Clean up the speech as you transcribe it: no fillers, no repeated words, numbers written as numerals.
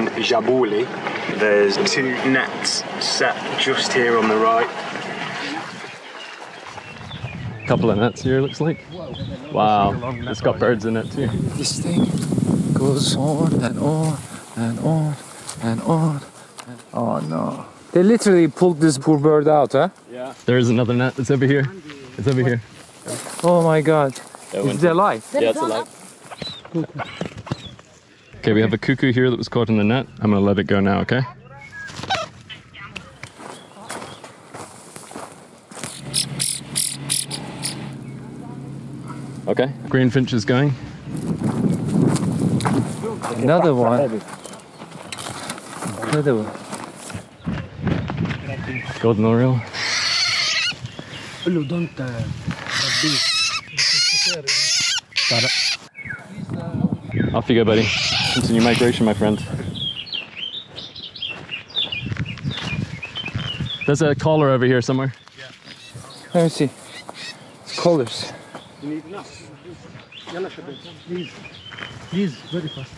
in Jabouli. There's 2 nets set just here on the right. Couple of nets here, looks like. Wow, it's got birds in it too. This thing goes on and on and on and on. Oh no. They literally pulled this poor bird out, huh? Yeah. There is another net. It's over here. It's over here. Oh my god. Is it alive? Yeah, it's alive. Okay, we have a cuckoo here that was caught in the net. I'm gonna let it go now, okay? Okay, greenfinch is going. Another one. Another one. Golden oriole. Got it. Off you go, buddy. Continue migration, my friend. There's a collar over here somewhere. Let me see. It's colors. You need enough. Please, very fast.